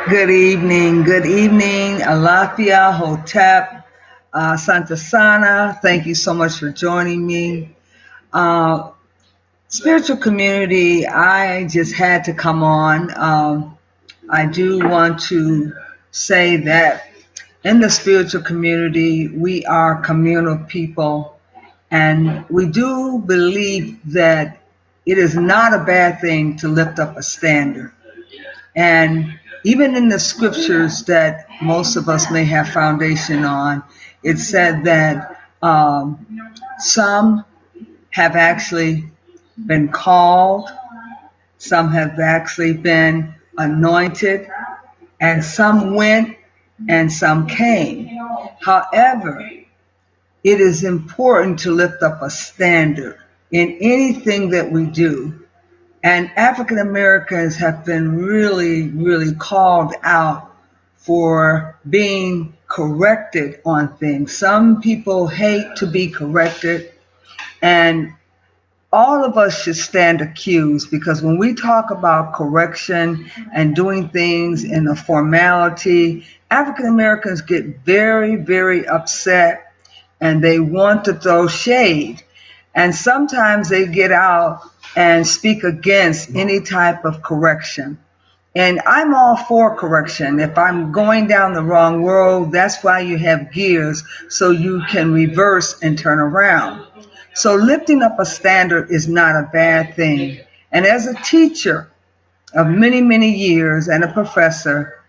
Good evening. Good evening. Alafia, Hotep, Santa Sana. Thank you so much for joining me. Uh, Spiritual community, I just had to come on. I do want to say that in the spiritual community, we are communal people, and we do believe that it is not a bad thing to lift up a standard. And even in the scriptures that most of us may have foundation on, it said that some have actually been called, some have actually been anointed, and some went and some came. However, it is important to lift up a standard in anything that we do. And African Americans have been really, really called out for being corrected on things. Some people hate to be corrected, and all of us should stand accused, because when we talk about correction and doing things in a formality, African Americans get very, very upset, and they want to throw shade. And sometimes they get out and speak against any type of correction. And I'm all for correction. If I'm going down the wrong road, that's why you have gears, so you can reverse and turn around. So lifting up a standard is not a bad thing. And as a teacher of many, many years and a professor,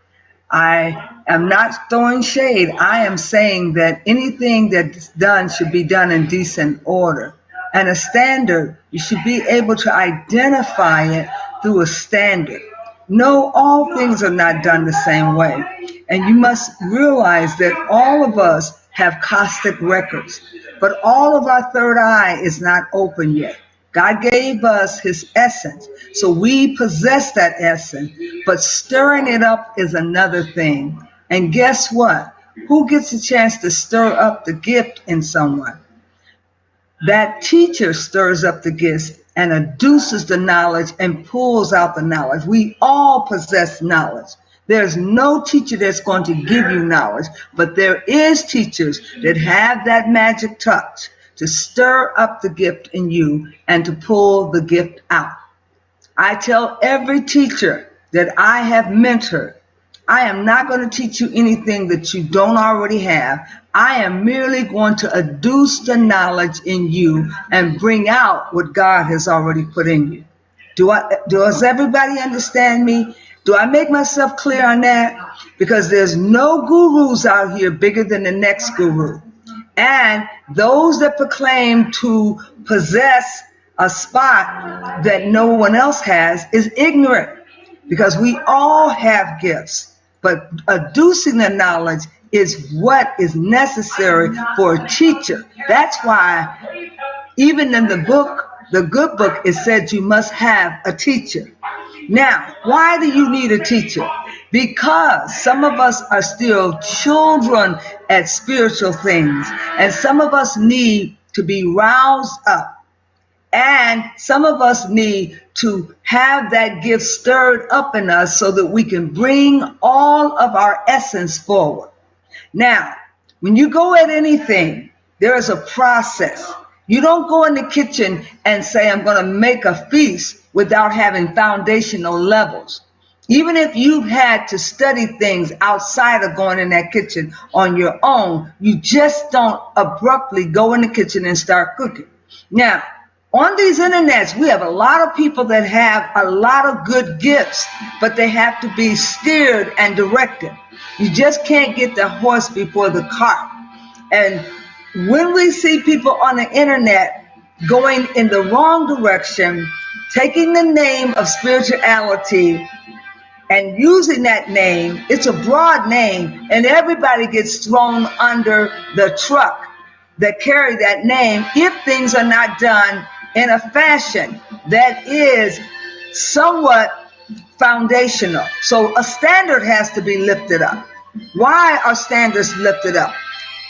I am not throwing shade. I am saying that anything that's done should be done in decent order. And a standard, you should be able to identify it through a standard. No, all things are not done the same way. And you must realize that all of us have caustic records, but all of our third eye is not open yet. God gave us his essence, so we possess that essence, but stirring it up is another thing. And guess what? Who gets a chance to stir up the gift in someone? That teacher stirs up the gifts and adduces the knowledge and pulls out the knowledge. We all possess knowledge. There's no teacher that's going to give you knowledge, but there is teachers that have that magic touch to stir up the gift in you and to pull the gift out. I tell every teacher that I have mentored, I am not going to teach you anything that you don't already have. I am merely going to adduce the knowledge in you and bring out what God has already put in you. Does everybody understand me? Do I make myself clear on that? Because there's no gurus out here bigger than the next guru. And those that proclaim to possess a spot that no one else has is ignorant, because we all have gifts. But adducing the knowledge is what is necessary for a teacher. That's why even in the book, the good book, it said you must have a teacher. Now, why do you need a teacher? Because some of us are still children at spiritual things, and some of us need to be roused up. And some of us need to have that gift stirred up in us so that we can bring all of our essence forward. Now, when you go at anything, there is a process. You don't go in the kitchen and say, I'm going to make a feast without having foundational levels. Even if you've had to study things outside of going in that kitchen on your own, you just don't abruptly go in the kitchen and start cooking. Now, on these internets, we have a lot of people that have a lot of good gifts, but they have to be steered and directed. You just can't get the horse before the cart. And when we see people on the internet going in the wrong direction, taking the name of spirituality and using that name, it's a broad name, and everybody gets thrown under the truck that carry that name if things are not done in a fashion that is somewhat foundational. So a standard has to be lifted up. Why are standards lifted up?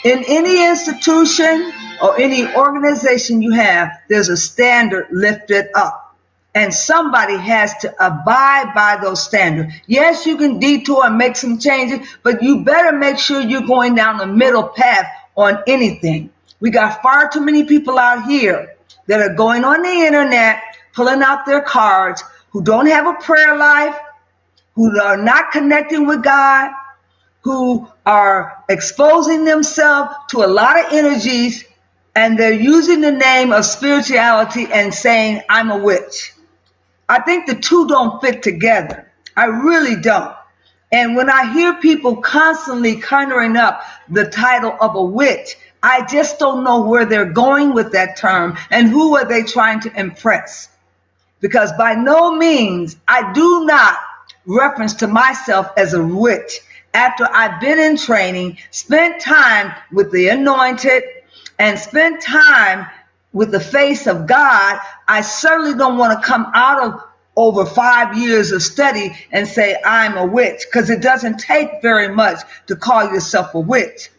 In any institution or any organization you have, there's a standard lifted up. And somebody has to abide by those standards. Yes, you can detour and make some changes, but you better make sure you're going down the middle path on anything. We got far too many people out here that are going on the internet, pulling out their cards, who don't have a prayer life, who are not connecting with God, who are exposing themselves to a lot of energies, and they're using the name of spirituality and saying, I'm a witch. I think the two don't fit together. I really don't. And when I hear people constantly conjuring up the title of a witch, I just don't know where they're going with that term and who are they trying to impress. Because by no means, I do not reference to myself as a witch. After I've been in training, spent time with the anointed, and spent time with the face of God, I certainly don't want to come out of over 5 years of study and say I'm a witch, because it doesn't take very much to call yourself a witch.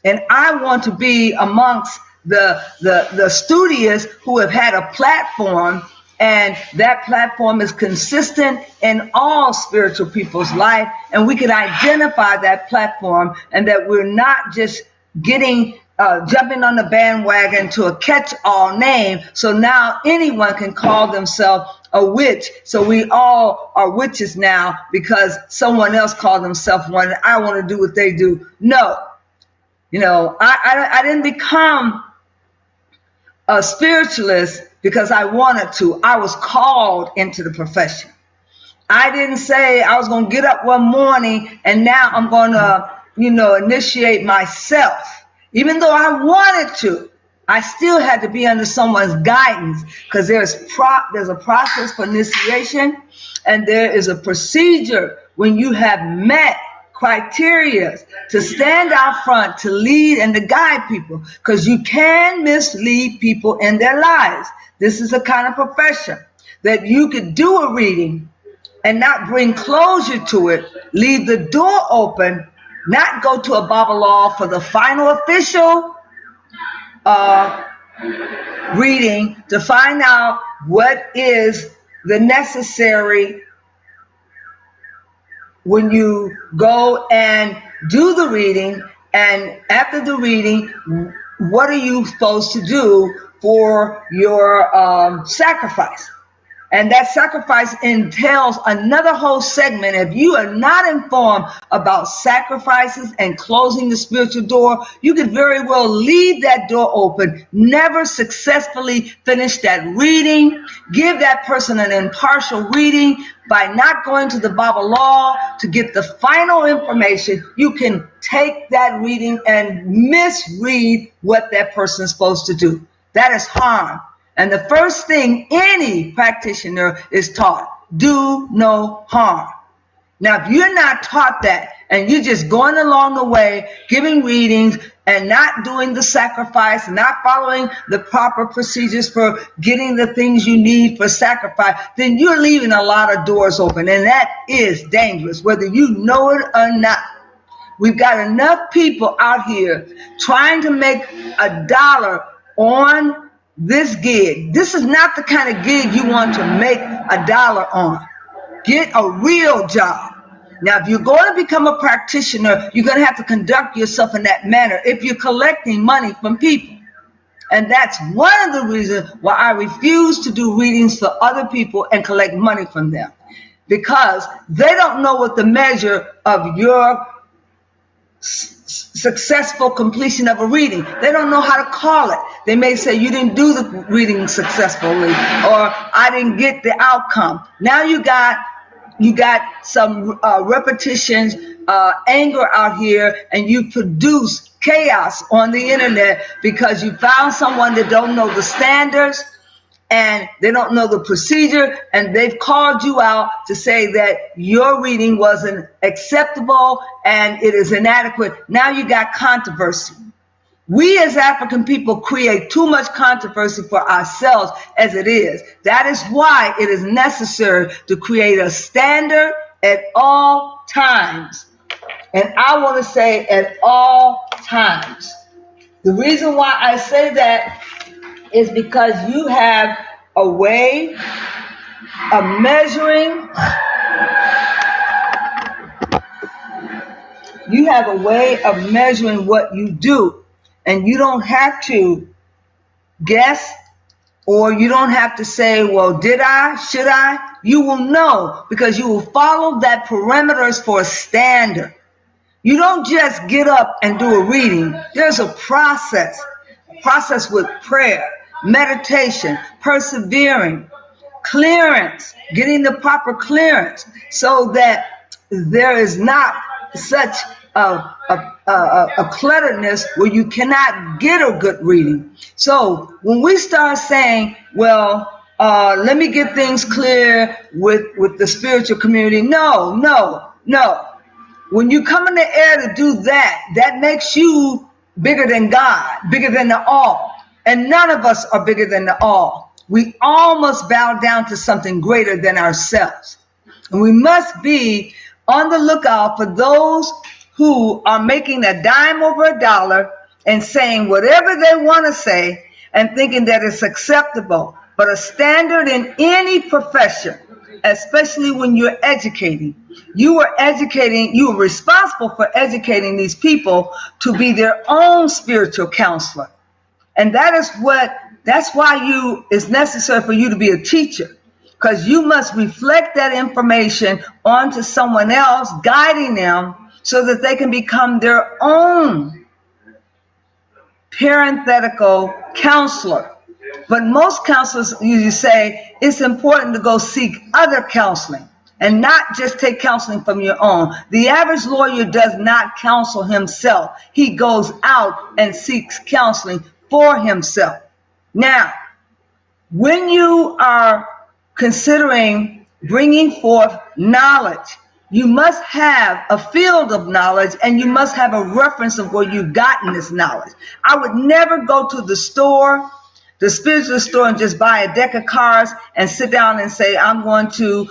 And I want to be amongst the studious who have had a platform, and that platform is consistent in all spiritual people's life, and we can identify that platform, and that we're not just getting jumping on the bandwagon to a catch-all name, so now anyone can call themselves a witch. So we all are witches now because someone else called themselves one, and I want to do what they do. No. I didn't become a spiritualist because I wanted to. I was called into the profession. I didn't say I was going to get up one morning and now I'm going to, initiate myself. Even though I wanted to, I still had to be under someone's guidance, because there's a process for initiation, and there is a procedure when you have met criteria to stand out front, to lead and to guide people, because you can mislead people in their lives. This is a kind of profession that you could do a reading and not bring closure to it, leave the door open, not go to a Babalaw for the final official reading to find out what is the necessary when you go and do the reading, and after the reading, what are you supposed to do for your sacrifice? And that sacrifice entails another whole segment. If you are not informed about sacrifices and closing the spiritual door, you could very well leave that door open, never successfully finish that reading, give that person an impartial reading by not going to the Babalaw to get the final information. You can take that reading and misread what that person is supposed to do. That is harm. And the first thing any practitioner is taught, do no harm. Now, if you're not taught that and you're just going along the way, giving readings and not doing the sacrifice, not following the proper procedures for getting the things you need for sacrifice, then you're leaving a lot of doors open. And that is dangerous, whether you know it or not. We've got enough people out here trying to make $1 on this gig. This is not the kind of gig you want to make $1 on. Get a real job. Now, if you're going to become a practitioner, you're going to have to conduct yourself in that manner if you're collecting money from people. And that's one of the reasons why I refuse to do readings for other people and collect money from them, because they don't know what the measure of your successful completion of a reading. They don't know how to call it. They may say you didn't do the reading successfully, or I didn't get the outcome. Now you got some repetitions, anger out here, and you produce chaos on the internet because you found someone that don't know the standards and they don't know the procedure, and they've called you out to say that your reading wasn't acceptable and it is inadequate. Now you got controversy. We as African people create too much controversy for ourselves as it is. That is why it is necessary to create a standard at all times. And I want to say at all times. The reason why I say that is because you have a way of measuring. You have a way of measuring what you do, and you don't have to guess, or you don't have to say, well, did I, should I? You will know, because you will follow that parameters for a standard. You don't just get up and do a reading. There's a process with prayer, meditation, persevering, clearance, getting the proper clearance, so that there is not such a clutteredness where you cannot get a good reading. So when we start saying, well, let me get things clear with the spiritual community, no. When you come in the air to do that, that makes you bigger than God, bigger than the all. And none of us are bigger than the all. We all must bow down to something greater than ourselves. And we must be on the lookout for those who are making a dime over a dollar and saying whatever they want to say and thinking that it's acceptable. But a standard in any profession, especially when you're educating, you are responsible for educating these people to be their own spiritual counselor. And that's why it's necessary for you to be a teacher, because you must reflect that information onto someone else, guiding them so that they can become their own parenthetical counselor. But most counselors usually say it's important to go seek other counseling and not just take counseling from your own. The average lawyer does not counsel himself. He goes out and seeks counseling for himself. Now, when you are considering bringing forth knowledge, you must have a field of knowledge, and you must have a reference of where you've gotten this knowledge. I would never go to the spiritual store, and just buy a deck of cards and sit down and say, I'm going to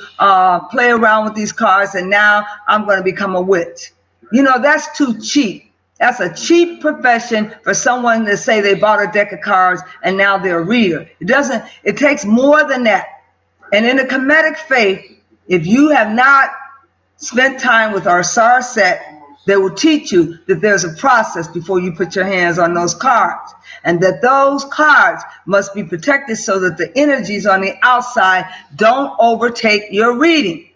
play around with these cards, and now I'm going to become a witch. That's too cheap. That's a cheap profession for someone to say they bought a deck of cards and now they're a reader. It takes more than that. And in the Kemetic faith, if you have not spent time with our SAR set, they will teach you that there's a process before you put your hands on those cards, and that those cards must be protected so that the energies on the outside don't overtake your reading.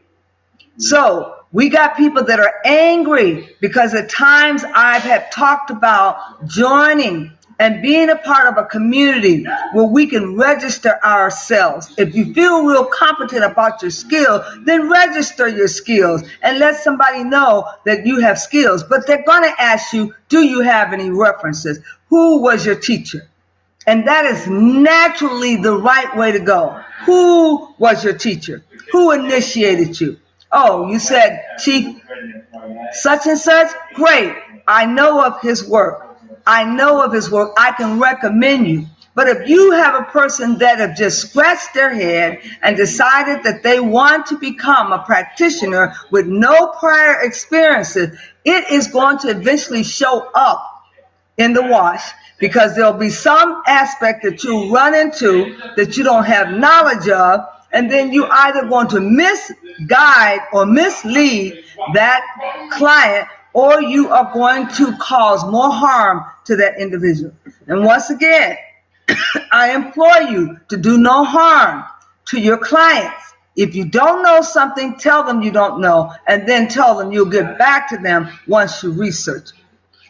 So we got people that are angry because at times I have talked about joining and being a part of a community where we can register ourselves. If you feel real competent about your skill, then register your skills and let somebody know that you have skills. But they're going to ask you, do you have any references? Who was your teacher? And that is naturally the right way to go. Who was your teacher? Who initiated you? Oh, you said Chief such and such? Great. I know of his work. I can recommend you. But if you have a person that have just scratched their head and decided that they want to become a practitioner with no prior experiences, it is going to eventually show up in the wash, because there'll be some aspect that you run into that you don't have knowledge of, and then you're either going to misguide or mislead that client, or you are going to cause more harm to that individual. And once again, I implore you to do no harm to your clients. If you don't know something, tell them you don't know, and then tell them you'll get back to them once you research.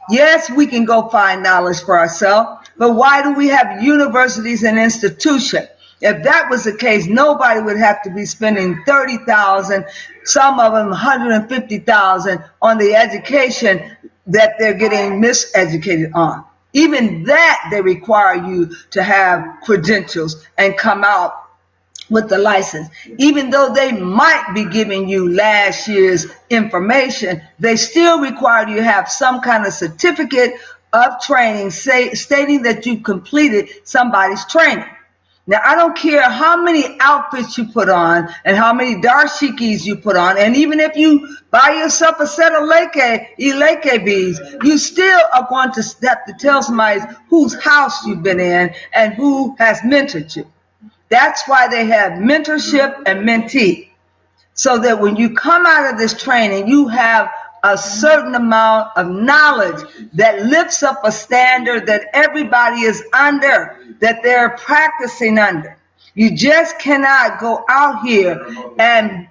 Yes, we can go find knowledge for ourselves, but why do we have universities and institutions? If that was the case, nobody would have to be spending $30,000, some of them $150,000 on the education that they're getting miseducated on. Even that, they require you to have credentials and come out with the license. Even though they might be giving you last year's information, they still require you to have some kind of certificate of training stating that you completed somebody's training. Now, I don't care how many outfits you put on and how many dashikis you put on, and even if you buy yourself a set of Eleke beads, you still are going to have to tell somebody whose house you've been in and who has mentored you. That's why they have mentorship and mentee. So that when you come out of this training, you have a certain amount of knowledge that lifts up a standard that everybody is under, that they're practicing under. You just cannot go out here and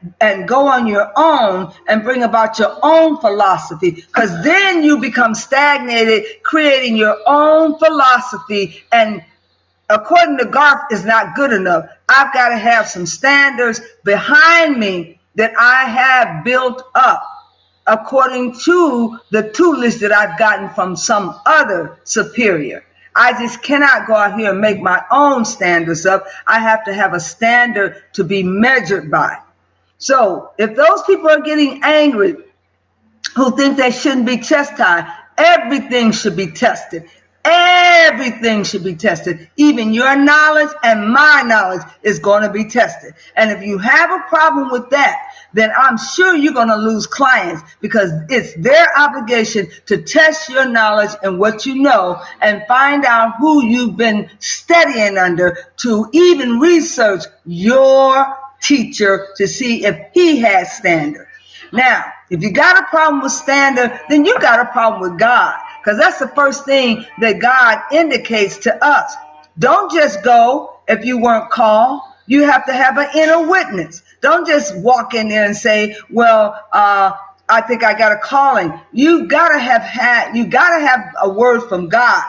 go on your own and bring about your own philosophy, because then you become stagnated, creating your own philosophy, and according to Garth, is not good enough. I've got to have some standards behind me that I have built up according to the tutelage that I've gotten from some other superior. I just cannot go out here and make my own standards up. I have to have a standard to be measured by. So if those people are getting angry, who think they shouldn't be chastised, everything should be tested. Everything should be tested. Even your knowledge and my knowledge is going to be tested. And if you have a problem with that, then I'm sure you're going to lose clients, because it's their obligation to test your knowledge and what you know and find out who you've been studying under, to even research your teacher to see if he has standard. Now, if you got a problem with standard, then you got a problem with God, because that's the first thing that God indicates to us. Don't just go if you weren't called. You have to have an inner witness. Don't just walk in there and say, well, I think I got a calling. You gotta have a word from God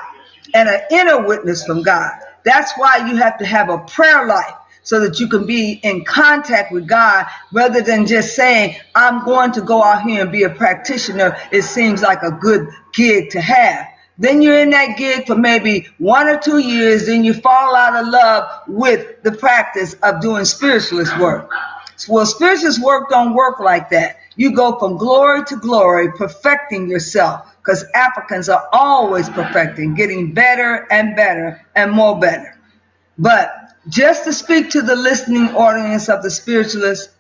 and an inner witness from God. That's why you have to have a prayer life, so that you can be in contact with God, rather than just saying, I'm going to go out here and be a practitioner. It seems like a good gig to have. Then you're in that gig for maybe 1 or 2 years, then you fall out of love with the practice of doing spiritualist work. Well, spiritualist work don't work like that. You go from glory to glory, perfecting yourself, because Africans are always perfecting, getting better and better and more better. But just to speak to the listening audience of the spiritualists,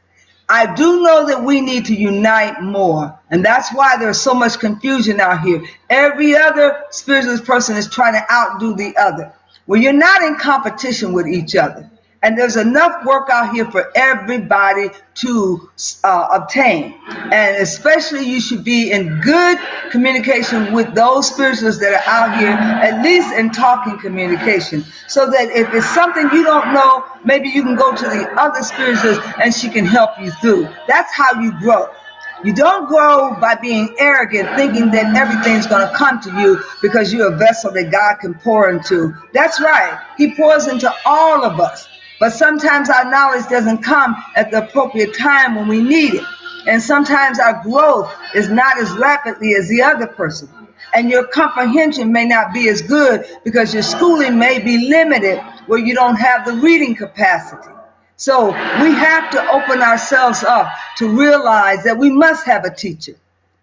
I do know that we need to unite more. And that's why there's so much confusion out here. Every other spiritualist person is trying to outdo the other. Well, you're not in competition with each other. And there's enough work out here for everybody to obtain. And especially you should be in good communication with those spiritualists that are out here, at least in talking communication. So that if it's something you don't know, maybe you can go to the other spiritualist and she can help you through. That's how you grow. You don't grow by being arrogant, thinking that everything's going to come to you because you're a vessel that God can pour into. That's right. He pours into all of us. But sometimes our knowledge doesn't come at the appropriate time when we need it. And sometimes our growth is not as rapidly as the other person. And your comprehension may not be as good because your schooling may be limited, where you don't have the reading capacity. So we have to open ourselves up to realize that we must have a teacher.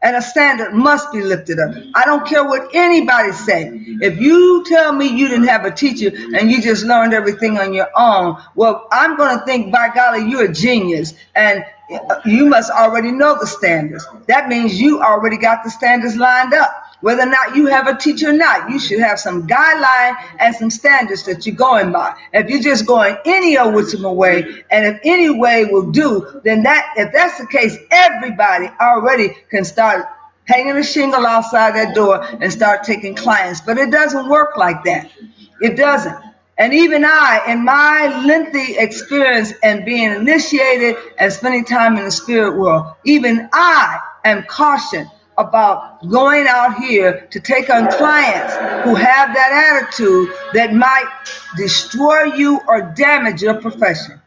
And a standard must be lifted up. I don't care what anybody say. If you tell me you didn't have a teacher and you just learned everything on your own, well, I'm going to think, by golly, you're a genius. And you must already know the standards. That means you already got the standards lined up. Whether or not you have a teacher or not, you should have some guideline and some standards that you're going by. If you're just going any old which way, and if any way will do, then if that's the case, everybody already can start hanging a shingle outside that door and start taking clients. But it doesn't work like that. It doesn't. And even I, in my lengthy experience and being initiated and spending time in the spirit world, even I am cautioned about going out here to take on clients who have that attitude that might destroy you or damage your profession.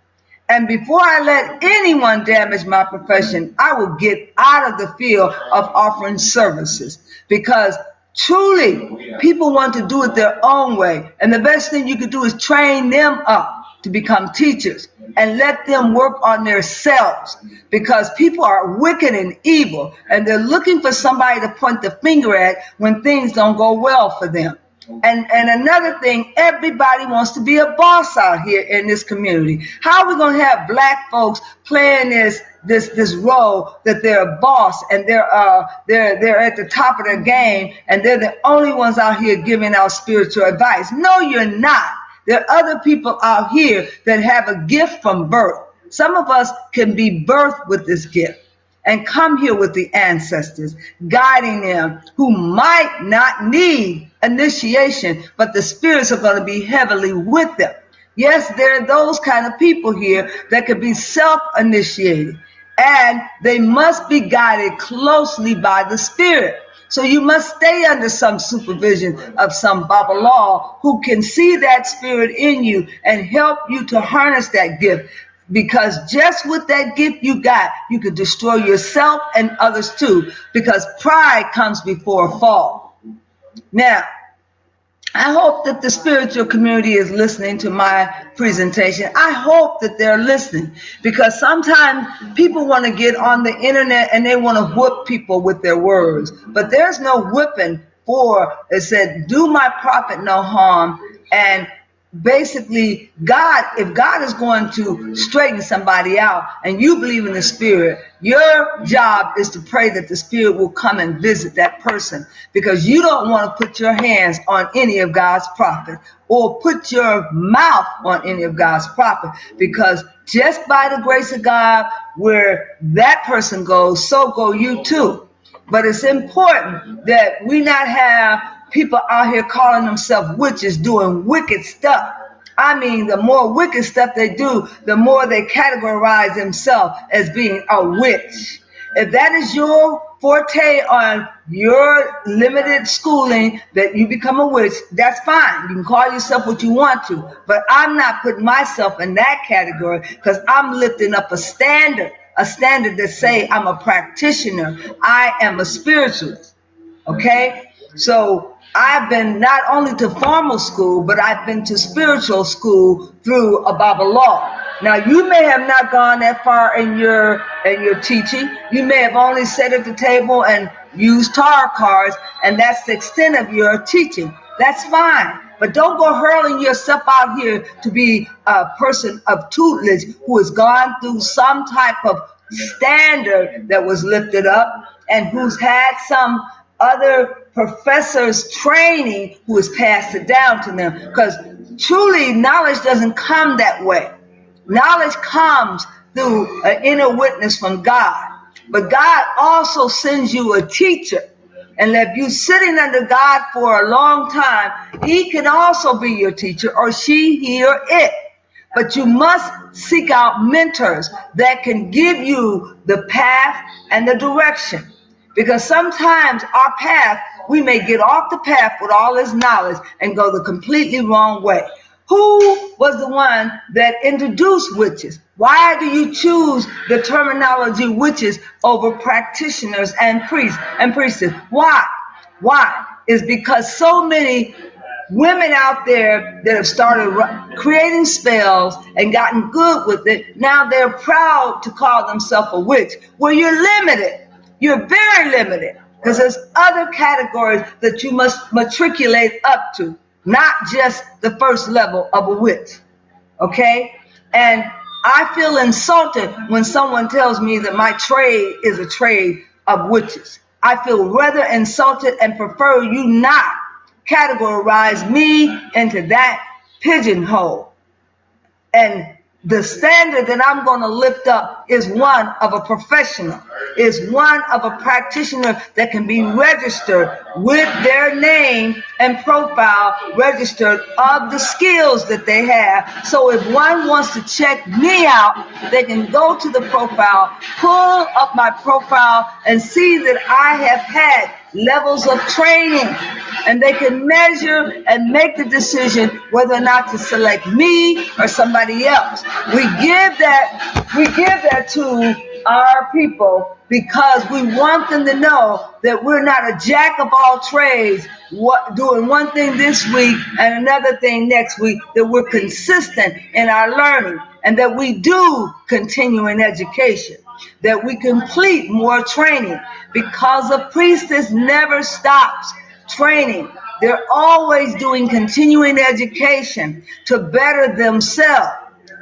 And before I let anyone damage my profession, I will get out of the field of offering services, because truly people want to do it their own way. And the best thing you could do is train them up to become teachers and let them work on themselves, because people are wicked and evil, and they're looking for somebody to point the finger at when things don't go well for them. And another thing, everybody wants to be a boss out here in this community. How are we going to have black folks playing this role that they're a boss and they're at the top of their game and they're the only ones out here giving out spiritual advice? No, you're not. There are other people out here that have a gift from birth. Some of us can be birthed with this gift and come here with the ancestors, guiding them who might not need initiation, but the spirits are going to be heavily with them. Yes, there are those kind of people here that could be self-initiated, and they must be guided closely by the spirit. So you must stay under some supervision of some Babalaw who can see that spirit in you and help you to harness that gift. Because just with that gift you got, you could destroy yourself and others too. Because pride comes before a fall. Now, I hope that the spiritual community is listening to my presentation. I hope that they're listening, because sometimes people want to get on the internet and they want to whoop people with their words. But there's no whipping for, it said, do my prophet no harm. And basically, God, if God is going to straighten somebody out and you believe in the spirit, your job is to pray that the spirit will come and visit that person, because you don't want to put your hands on any of God's prophets or put your mouth on any of God's prophets, because just by the grace of God, where that person goes, so go you too. But it's important that we not have people out here calling themselves witches doing wicked stuff. I mean, the more wicked stuff they do, the more they categorize themselves as being a witch. If that is your forte on your limited schooling, that you become a witch, that's fine. You can call yourself what you want to. But I'm not putting myself in that category, because I'm lifting up a standard that say I'm a practitioner. I am a spiritualist. Okay? So I've been not only to formal school, but I've been to spiritual school through a Babalaw. Now, you may have not gone that far in your teaching. You may have only sat at the table and used tarot cards, and that's the extent of your teaching. That's fine. But don't go hurling yourself out here to be a person of tutelage who has gone through some type of standard that was lifted up and who's had some other professors' training who has passed it down to them. Because truly, knowledge doesn't come that way. Knowledge comes through an inner witness from God. But God also sends you a teacher. And if you're sitting under God for a long time, he can also be your teacher, or she, he, or it. But you must seek out mentors that can give you the path and the direction. Because sometimes our path, we may get off the path with all this knowledge and go the completely wrong way. Who was the one that introduced witches? Why do you choose the terminology witches over practitioners and priests and priestesses? Why? Why? It's because so many women out there that have started creating spells and gotten good with it, now they're proud to call themselves a witch. Well, you're limited. You're very limited, because there's other categories that you must matriculate up to, not just the first level of a witch. Okay? And I feel insulted when someone tells me that my trade is a trade of witches. I feel rather insulted and prefer you not categorize me into that pigeonhole. And the standard that I'm going to lift up is one of a professional, is one of a practitioner that can be registered with their name and profile registered of the skills that they have. So if one wants to check me out, they can go to the profile, pull up my profile, and see that I have had levels of training, and they can measure and make the decision whether or not to select me or somebody else. We give that to our people because we want them to know that we're not a jack of all trades, doing one thing this week and another thing next week, that we're consistent in our learning, and that we do continue in education, that we complete more training, because a priestess never stops training. They're always doing continuing education to better themselves,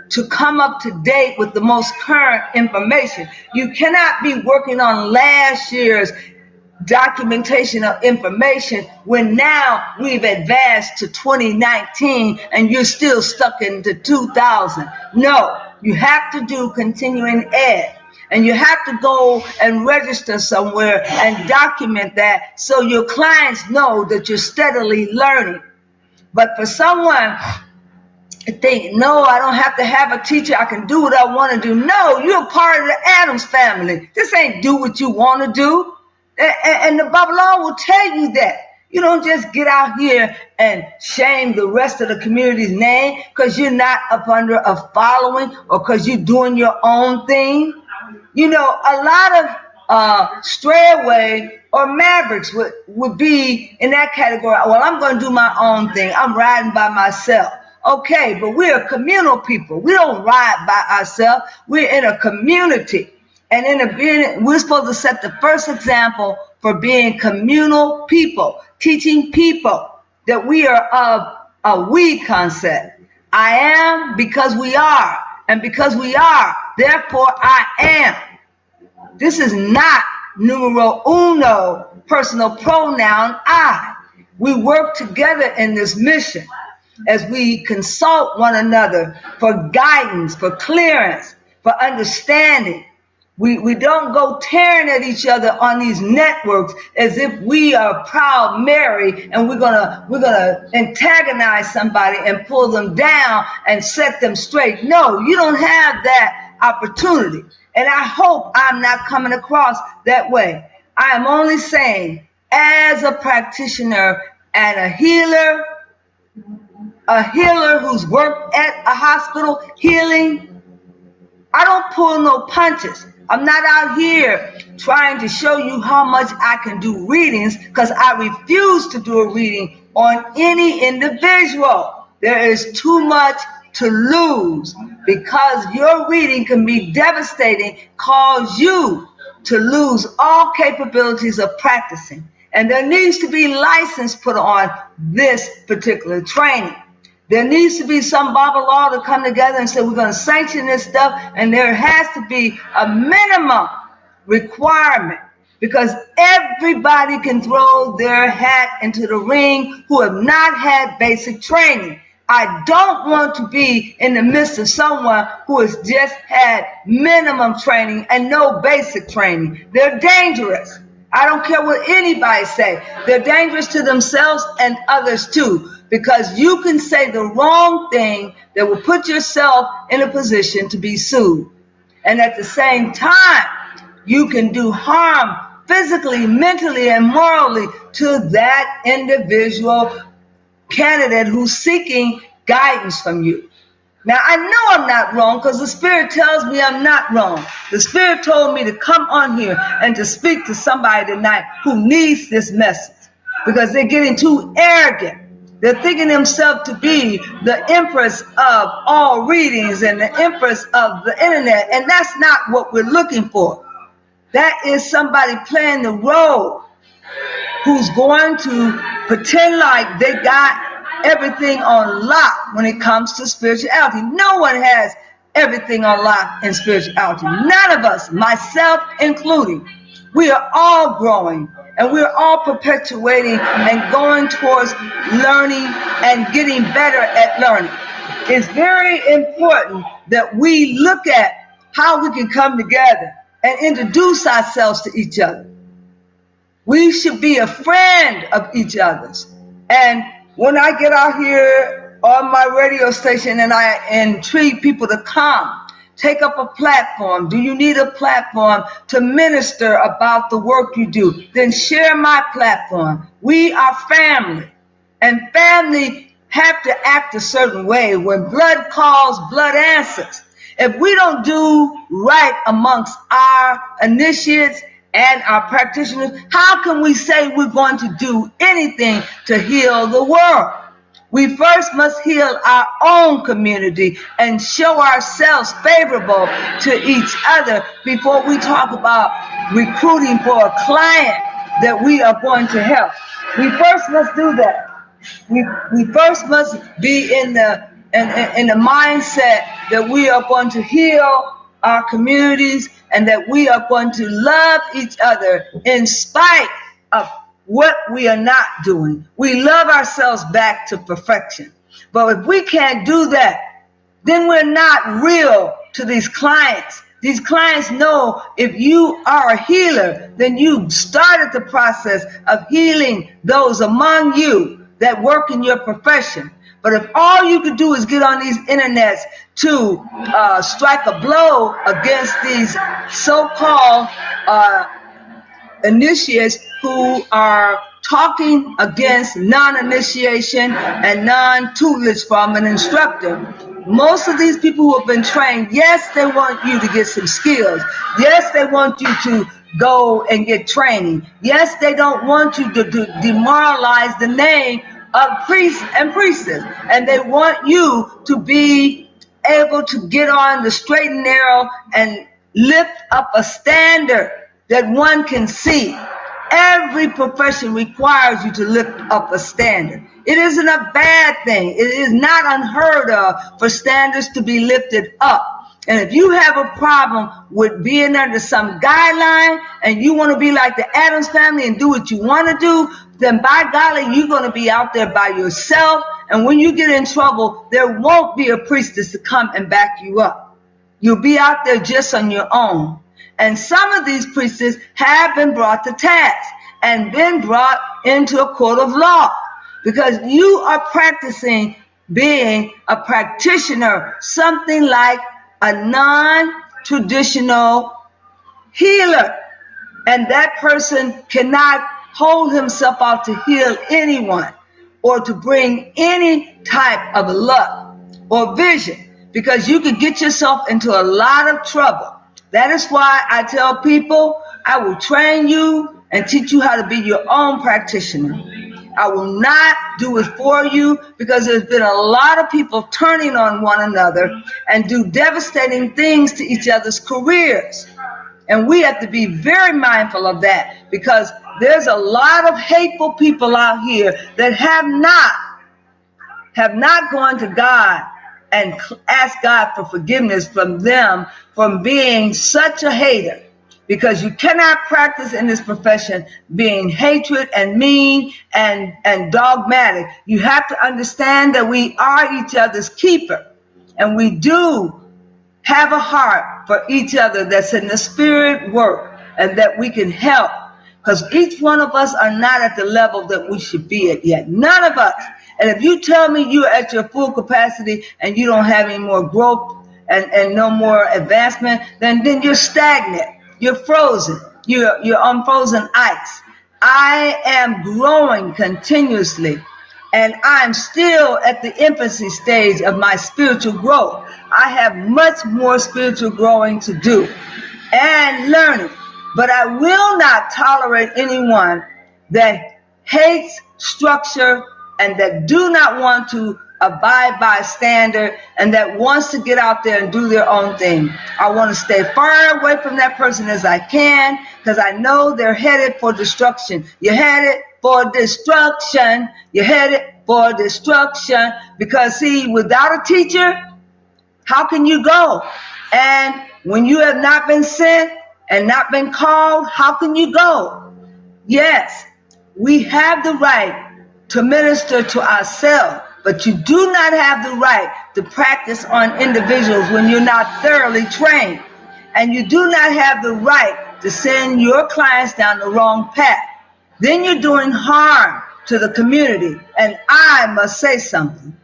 to come up to date with the most current information. You cannot be working on last year's documentation of information when now we've advanced to 2019 and you're still stuck into 2000. No, you have to do continuing ed. And you have to go and register somewhere and document that so your clients know that you're steadily learning. But for someone to think, no, I don't have to have a teacher, I can do what I want to do. No, you're part of the Addams family. This ain't do what you want to do. And the Babylon will tell you that. You don't just get out here and shame the rest of the community's name because you're not up under a following or because you're doing your own thing. You know, a lot of stray away or mavericks would be in that category. Well, I'm going to do my own thing. I'm riding by myself. Okay, but we're a communal people. We don't ride by ourselves. We're in a community. And we're supposed to set the first example for being communal people, teaching people that we are of a we concept. I am because we are, and because we are, therefore I am. This is not numero uno, personal pronoun I. We work together in this mission as we consult one another for guidance, for clearance, for understanding. We don't go tearing at each other on these networks as if we are proud Mary and we're gonna antagonize somebody and pull them down and set them straight. No, you don't have that opportunity. And I hope I'm not coming across that way. I am only saying, as a practitioner and a healer who's worked at a hospital healing, I don't pull no punches. I'm not out here trying to show you how much I can do readings because I refuse to do a reading on any individual. There is too much to lose because your reading can be devastating, cause you to lose all capabilities of practicing. And there needs to be license put on this particular training. There needs to be some Bible law to come together and say we're going to sanction this stuff, and there has to be a minimum requirement because everybody can throw their hat into the ring who have not had basic training. I don't want to be in the midst of someone who has just had minimum training and no basic training. They're dangerous. I don't care what anybody say. They're dangerous to themselves and others too, because you can say the wrong thing that will put yourself in a position to be sued. And at the same time, you can do harm physically, mentally, and morally to that individual candidate who's seeking guidance from you. Now, I know I'm not wrong because the Spirit tells me I'm not wrong. The Spirit told me to come on here and to speak to somebody tonight who needs this message because they're getting too arrogant. They're thinking themselves to be the empress of all readings and the empress of the internet, and that's not what we're looking for. That is somebody playing the role who's going to pretend like they got everything on lock when it comes to spirituality. No one has everything on lock in spirituality. None of us, myself including. We are all growing and we're all perpetuating and going towards learning and getting better at learning. It's very important that we look at how we can come together and introduce ourselves to each other. We should be a friend of each other's. And when I get out here on my radio station and I entreat people to come, take up a platform. Do you need a platform to minister about the work you do? Then share my platform. We are family. And family have to act a certain way. When blood calls, blood answers. If we don't do right amongst our initiates and our practitioners, how can we say we're going to do anything to heal the world? We first must heal our own community and show ourselves favorable to each other before we talk about recruiting for a client that we are going to help. We first must do that. We first must be in the mindset that we are going to heal our communities and that we are going to love each other in spite of what we are not doing. We love ourselves back to perfection. But if we can't do that, then we're not real to these clients. These clients know if you are a healer, then you started the process of healing those among you that work in your profession. But if all you could do is get on these internets to strike a blow against these so-called initiates who are talking against non-initiation and non-tutelage from an instructor. Most of these people who have been trained, yes, they want you to get some skills. Yes, they want you to go and get training. Yes, they don't want you to demoralize the name of priests and priestess. And they want you to be able to get on the straight and narrow and lift up a standard that one can see. Every profession requires you to lift up a standard. It isn't a bad thing. It is not unheard of for standards to be lifted up. And if you have a problem with being under some guideline and you want to be like the Addams Family and do what you want to do, then by golly, you're going to be out there by yourself. And when you get in trouble, there won't be a priestess to come and back you up. You'll be out there just on your own. And some of these priestesses have been brought to task and been brought into a court of law because you are practicing being a practitioner, something like a non-traditional healer. And that person cannot hold himself out to heal anyone or to bring any type of luck or vision because you could get yourself into a lot of trouble. That is why I tell people, I will train you and teach you how to be your own practitioner. I will not do it for you because there's been a lot of people turning on one another and do devastating things to each other's careers. And we have to be very mindful of that because there's a lot of hateful people out here that have not gone to God and ask God for forgiveness from them from being such a hater. Because you cannot practice in this profession being hatred and mean and dogmatic. You have to understand that we are each other's keeper. And we do have a heart for each other that's in the spirit work and that we can help. Because each one of us are not at the level that we should be at yet. None of us. And if you tell me you're at your full capacity and you don't have any more growth and no more advancement, then you're stagnant. You're frozen. You're on frozen ice. I am growing continuously, and I'm still at the infancy stage of my spiritual growth. I have much more spiritual growing to do and learning. But I will not tolerate anyone that hates structure and that do not want to abide by standard and that wants to get out there and do their own thing. I want to stay far away from that person as I can because I know they're headed for destruction. You're headed for destruction. You're headed for destruction because, see, without a teacher, how can you go? And when you have not been sent and not been called, how can you go? Yes, we have the right to minister to ourselves, but you do not have the right to practice on individuals when you're not thoroughly trained. And you do not have the right to send your clients down the wrong path. Then you're doing harm to the community. And I must say something.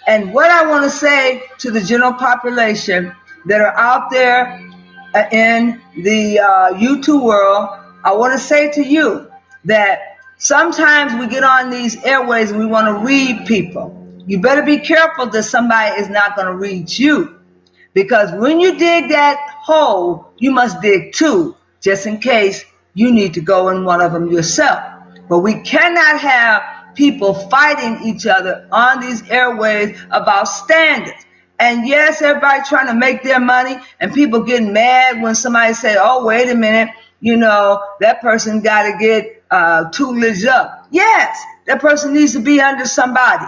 And what I want to say to the general population that are out there in the YouTube world, I want to say to you that sometimes we get on these airways and we want to read people. You better be careful that somebody is not going to read you. Because when you dig that hole, you must dig two, just in case you need to go in one of them yourself. But we cannot have people fighting each other on these airways about standards. And yes, everybody trying to make their money and people getting mad when somebody say, oh, wait a minute, you know, that person got to get tutelage up. Yes, that person needs to be under somebody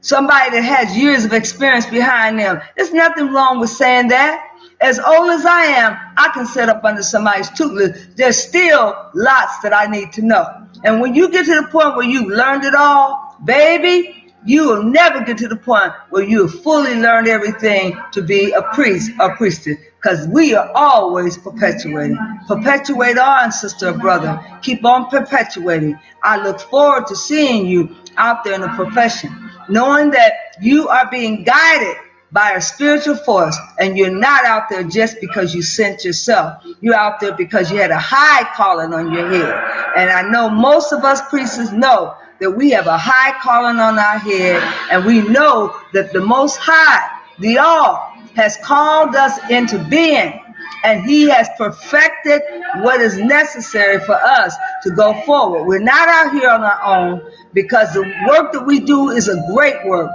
that has years of experience behind them. There's nothing wrong with saying that. As old as I am, I can set up under somebody's tutelage. There's still lots that I need to know. And when you get to the point where you've learned it all, baby, you will never get to the point where you have fully learned everything to be a priest or priestess. Because we are always perpetuating. Perpetuate on, sister or brother. Keep on perpetuating. I look forward to seeing you out there in the profession, knowing that you are being guided by a spiritual force, and you're not out there just because you sent yourself. You're out there because you had a high calling on your head. And I know most of us priests know that we have a high calling on our head, and we know that the Most High, the All, has called us into being, and He has perfected what is necessary for us to go forward. We're not out here on our own, because the work that we do is a great work.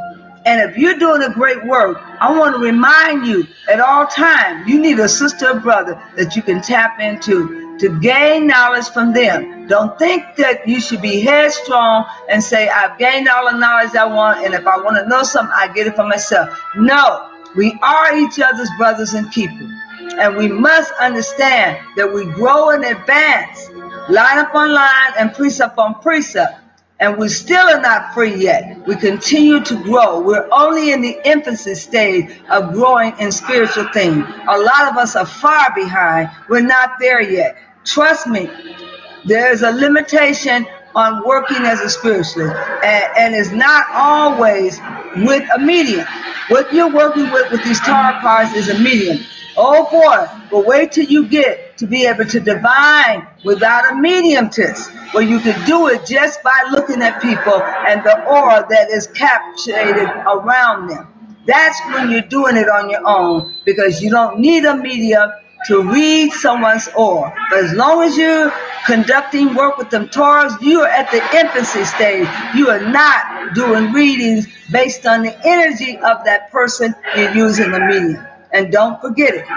And if you're doing a great work, I want to remind you at all times, you need a sister or brother that you can tap into to gain knowledge from them. Don't think that you should be headstrong and say, I've gained all the knowledge I want, and if I want to know something, I get it for myself. No, we are each other's brothers and keepers. And we must understand that we grow and advance, line upon line and precept on precept. And we still are not free yet. We continue to grow. We're only in the infancy stage of growing in spiritual things. A lot of us are far behind. We're not there yet. Trust me, there's a limitation on working as a spiritualist. And it's not always with a medium. What you're working with these tarot cards is a medium. Oh boy, but wait till you get to be able to divine without a medium test, where you can do it just by looking at people and the aura that is captured around them. That's when you're doing it on your own, because you don't need a medium to read someone's aura. But as long as you're conducting work with them Taurus, you are at the infancy stage. You are not doing readings based on the energy of that person you're using the medium. And don't forget it.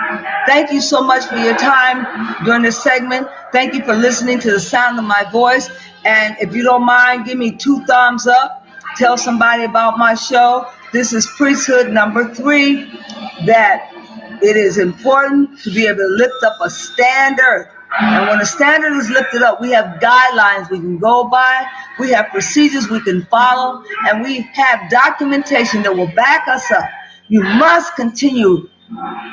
Thank you so much for your time during this segment. Thank you for listening to the sound of my voice. And if you don't mind, give me 2 thumbs up. Tell somebody about my show. This is Priesthood number 3, that it is important to be able to lift up a standard. And when a standard is lifted up, we have guidelines we can go by, we have procedures we can follow, and we have documentation that will back us up. You must continue,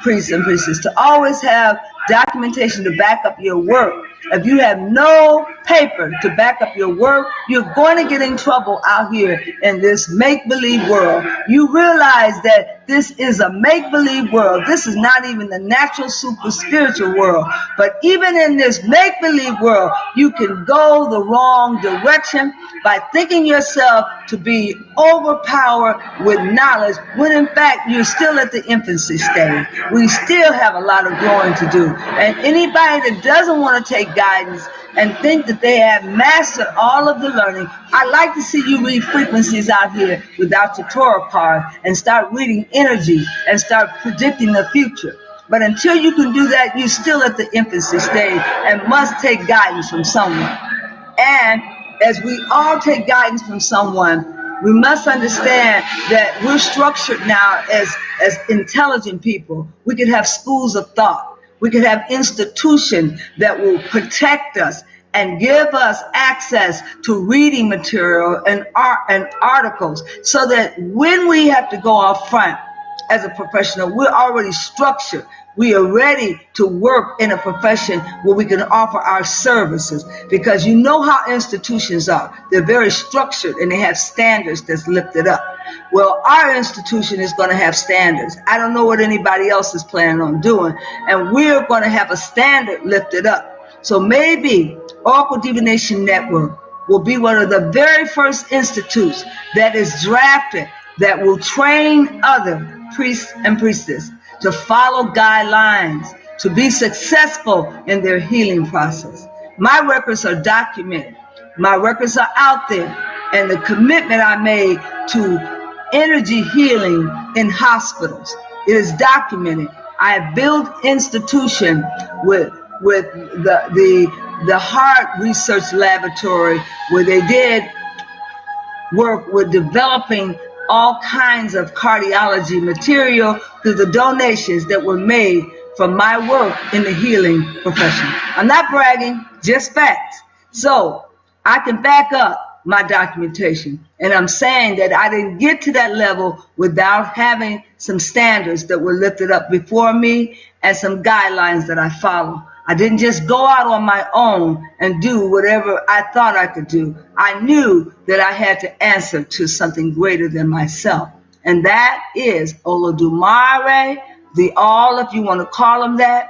priests and priestesses, to always have documentation to back up your work. If you have no paper to back up your work, you're going to get in trouble out here in this make-believe world. You realize that this is a make-believe world. This is not even the natural super spiritual world. But even in this make-believe world, you can go the wrong direction by thinking yourself to be overpowered with knowledge, when in fact you're still at the infancy stage. We still have a lot of growing to do. And anybody that doesn't want to take guidance and think that they have mastered all of the learning, I'd like to see you read frequencies out here without your tarot card and start reading energy and start predicting the future. But until you can do that, you're still at the infancy stage and must take guidance from someone. And as we all take guidance from someone, we must understand that we're structured now as intelligent people. We could have schools of thought. We could have institutions that will protect us and give us access to reading material and art and articles, so that when we have to go out front as a professional, we're already structured. We are ready to work in a profession where we can offer our services, because you know how institutions are. They're very structured and they have standards that's lifted up. Well, our institution is going to have standards. I don't know what anybody else is planning on doing, and we're going to have a standard lifted up. So maybe Oracle Divination Network will be one of the very first institutes that is drafted that will train other priests and priestesses to follow guidelines, to be successful in their healing process. My records are documented. My records are out there. And the commitment I made to energy healing in hospitals, it is documented. I have built institution with the Heart Research Laboratory, where they did work with developing all kinds of cardiology material through the donations that were made from my work in the healing profession. I'm not bragging, just facts. So I can back up my documentation. And I'm saying that I didn't get to that level without having some standards that were lifted up before me and some guidelines that I follow. I didn't just go out on my own and do whatever I thought I could do. I knew that I had to answer to something greater than myself. And that is Olodumare, the all, if you want to call him that.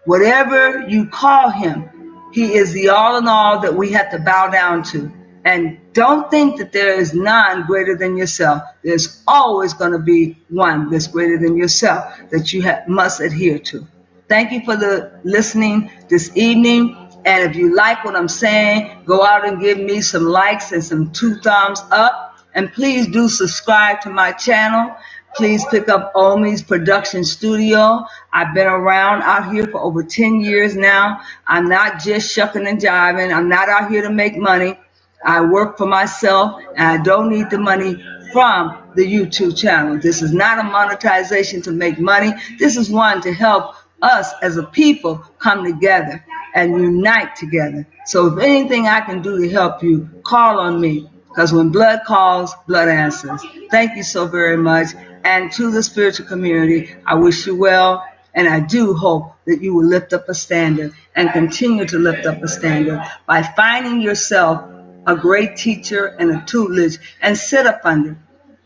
Whatever you call him, he is the all in all that we have to bow down to. And don't think that there is none greater than yourself. There's always going to be one that's greater than yourself that you must adhere to. Thank you for the listening this evening. And if you like what I'm saying, go out and give me some likes and some 2 thumbs up. And please do subscribe to my channel. Please pick up Omi's Production Studio. I've been around out here for over 10 years now. I'm not just shucking and jiving. I'm not out here to make money. I work for myself, and I don't need the money from the YouTube channel. This is not a monetization to make money. This is one to help us as a people come together and unite together. So if anything I can do to help you, call on me. Because when blood calls, blood answers. Thank you so very much. And to the spiritual community, I wish you well. And I do hope that you will lift up a standard and continue to lift up a standard by finding yourself a great teacher and a tutelage and sit up under.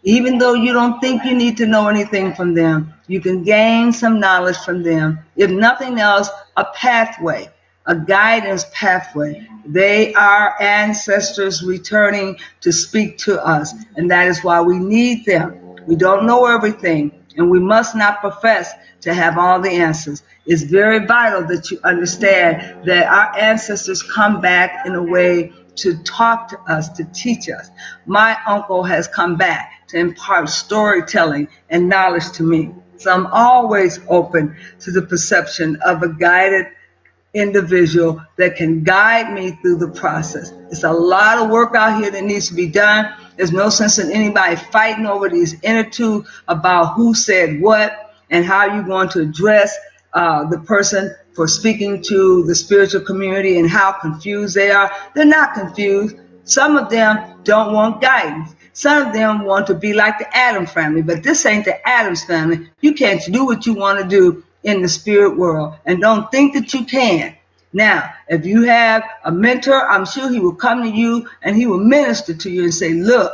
Even though you don't think you need to know anything from them, you can gain some knowledge from them. If nothing else, a pathway, a guidance pathway. They are ancestors returning to speak to us, and that is why we need them. We don't know everything, and we must not profess to have all the answers. It's very vital that you understand that our ancestors come back in a way to talk to us, to teach us. My uncle has come back to impart storytelling and knowledge to me. So I'm always open to the perception of a guided individual that can guide me through the process. It's a lot of work out here that needs to be done. There's no sense in anybody fighting over these inner two about who said what and how you're going to address the person for speaking to the spiritual community and how confused they are. They're not confused. Some of them don't want guidance. Some of them want to be like the Addams family, but this ain't the Addams family. You can't do what you want to do in the spirit world, and don't think that you can. Now, if you have a mentor, I'm sure he will come to you and he will minister to you and say, look,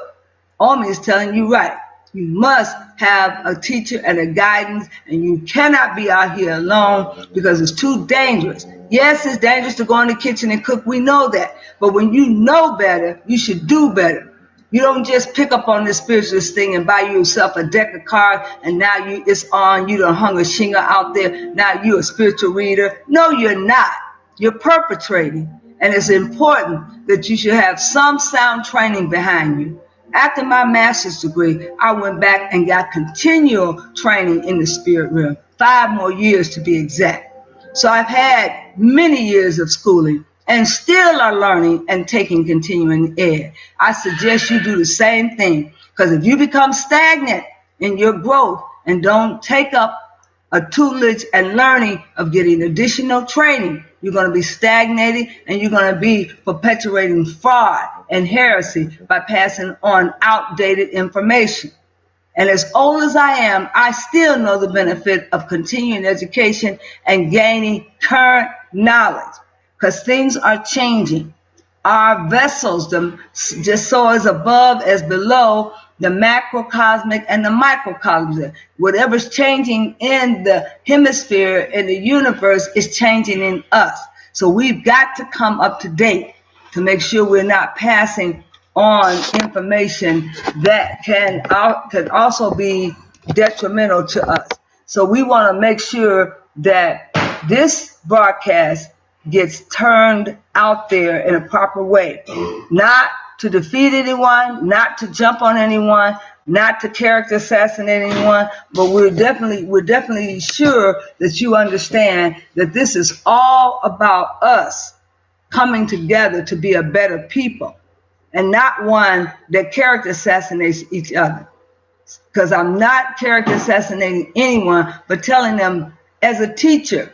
Omi is telling you right. You must have a teacher and a guidance, and you cannot be out here alone because it's too dangerous. Yes, it's dangerous to go in the kitchen and cook. We know that. But when you know better, you should do better. You don't just pick up on this spiritualist thing and buy yourself a deck of cards and now it's on. You done hung a shingle out there. Now you're a spiritual reader. No, you're not. You're perpetrating. And it's important that you should have some sound training behind you. After my master's degree, I went back and got continual training in the spirit realm. 5 more years to be exact. So I've had many years of schooling and still are learning and taking continuing ed. I suggest you do the same thing, because if you become stagnant in your growth and don't take up a tutelage and learning of getting additional training, you're going to be stagnated and you're going to be perpetuating fraud and heresy by passing on outdated information. And as old as I am, I still know the benefit of continuing education and gaining current knowledge, because things are changing. Our vessels, just so as above as below, the macrocosmic and the microcosmic. Whatever's changing in the hemisphere, in the universe, is changing in us. So we've got to come up to date to make sure we're not passing on information that can also be detrimental to us. So we want to make sure that this broadcast gets turned out there in a proper way, not to defeat anyone, not to jump on anyone, not to character assassinate anyone, but we're definitely sure that you understand that this is all about us coming together to be a better people, and not one that character assassinates each other. Because I'm not character assassinating anyone, but telling them as a teacher,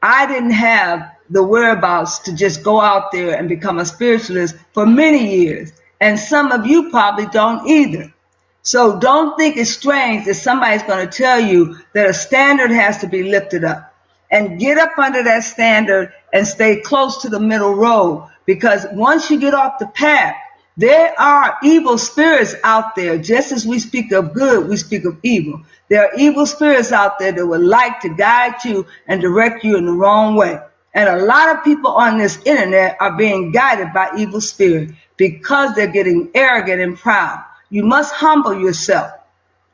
I didn't have the whereabouts to just go out there and become a spiritualist for many years. And some of you probably don't either. So don't think it's strange that somebody's going to tell you that a standard has to be lifted up. And get up under that standard and stay close to the middle road. Because once you get off the path, there are evil spirits out there. Just as we speak of good, we speak of evil. There are evil spirits out there that would like to guide you and direct you in the wrong way. And a lot of people on this internet are being guided by evil spirits because they're getting arrogant and proud. You must humble yourself.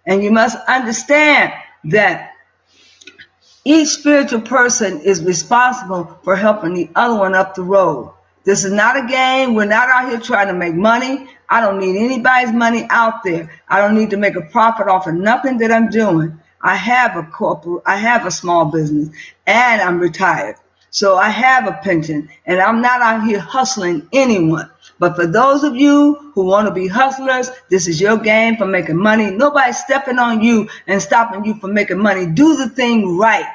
And you must understand that each spiritual person is responsible for helping the other one up the road. This is not a game. We're not out here trying to make money. I don't need anybody's money out there. I don't need to make a profit off of nothing that I'm doing. I have a small business, and I'm retired. So I have a pension, and I'm not out here hustling anyone. But for those of you who want to be hustlers, this is your game for making money. Nobody's stepping on you and stopping you from making money. Do the thing right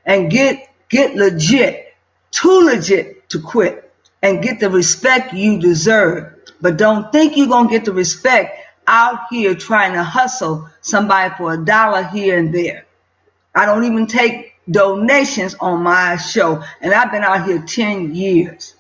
and get legit, too legit to quit, and get the respect you deserve. But don't think you're going to get the respect out here trying to hustle somebody for $1 here and there. I don't even take donations on my show, and I've been out here 10 years.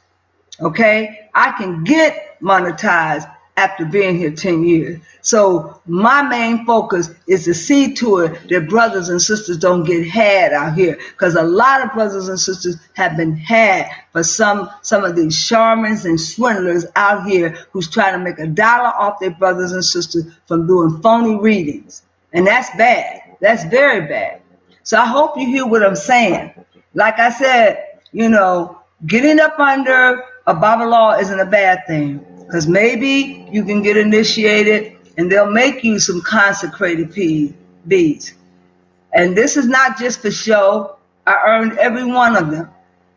Okay? I can get monetized after being here 10 years. So my main focus is to see to it that brothers and sisters don't get had out here, because a lot of brothers and sisters have been had for some of these shamans and swindlers out here who's trying to make $1 off their brothers and sisters from doing phony readings. And that's bad. That's very bad. So I hope you hear what I'm saying. Like I said, getting up under a Bible law isn't a bad thing, because maybe you can get initiated and they'll make you some consecrated beads. And this is not just for show. I earned every one of them.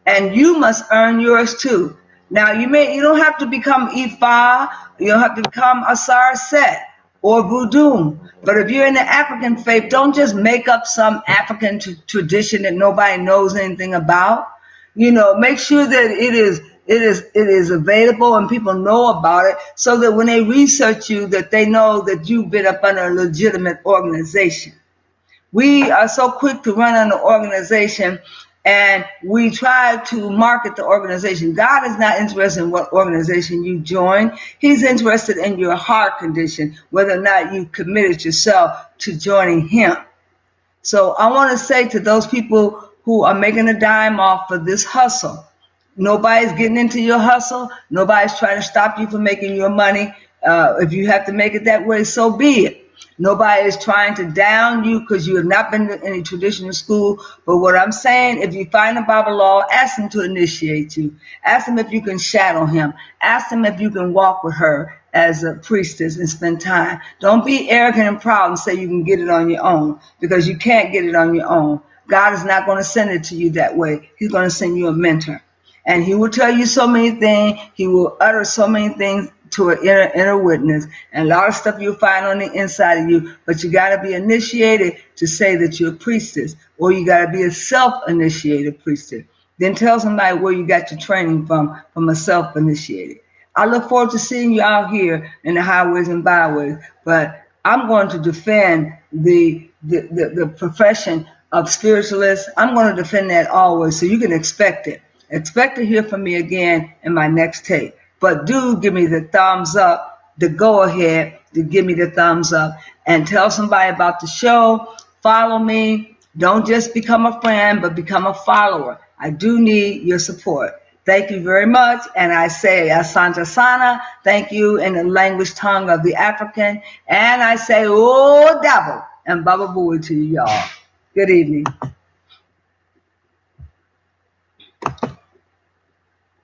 And you must earn yours too. Now you don't have to become Ifa, you don't have to become Asar Set or Voodoo. But if you're in the African faith, don't just make up some African tradition that nobody knows anything about. Make sure that it is available and people know about it, so that when they research you, that they know that you've been up under a legitimate organization. We are so quick to run on the organization, and we try to market the organization. God is not interested in what organization you join. He's interested in your heart condition, whether or not you committed yourself to joining him. So I want to say to those people who are making a dime off of this hustle, nobody's getting into your hustle. Nobody's trying to stop you from making your money. If you have to make it that way, so be it. Nobody is trying to down you because you have not been to any traditional school. But what I'm saying, if you find a Bible law, ask him to initiate you. Ask him if you can shadow him. Ask him if you can walk with her as a priestess and spend time. Don't be arrogant and proud and say you can get it on your own, because you can't get it on your own. God is not going to send it to you that way. He's going to send you a mentor. And he will tell you so many things. He will utter so many things to an inner witness. And a lot of stuff you'll find on the inside of you. But you got to be initiated to say that you're a priestess. Or you got to be a self-initiated priestess. Then tell somebody where you got your training from a self-initiated. I look forward to seeing you out here in the highways and byways. But I'm going to defend the profession of spiritualists. I'm going to defend that always. So you can expect it. Expect to hear from me again in my next tape. But do give me the thumbs up, the go ahead to give me the thumbs up, and tell somebody about the show. Follow me. Don't just become a friend, but become a follower. I do need your support. Thank you very much. And I say Asante Sana, thank you in the language tongue of the African. And I say, oh, double and baba booey to you, y'all. Good evening.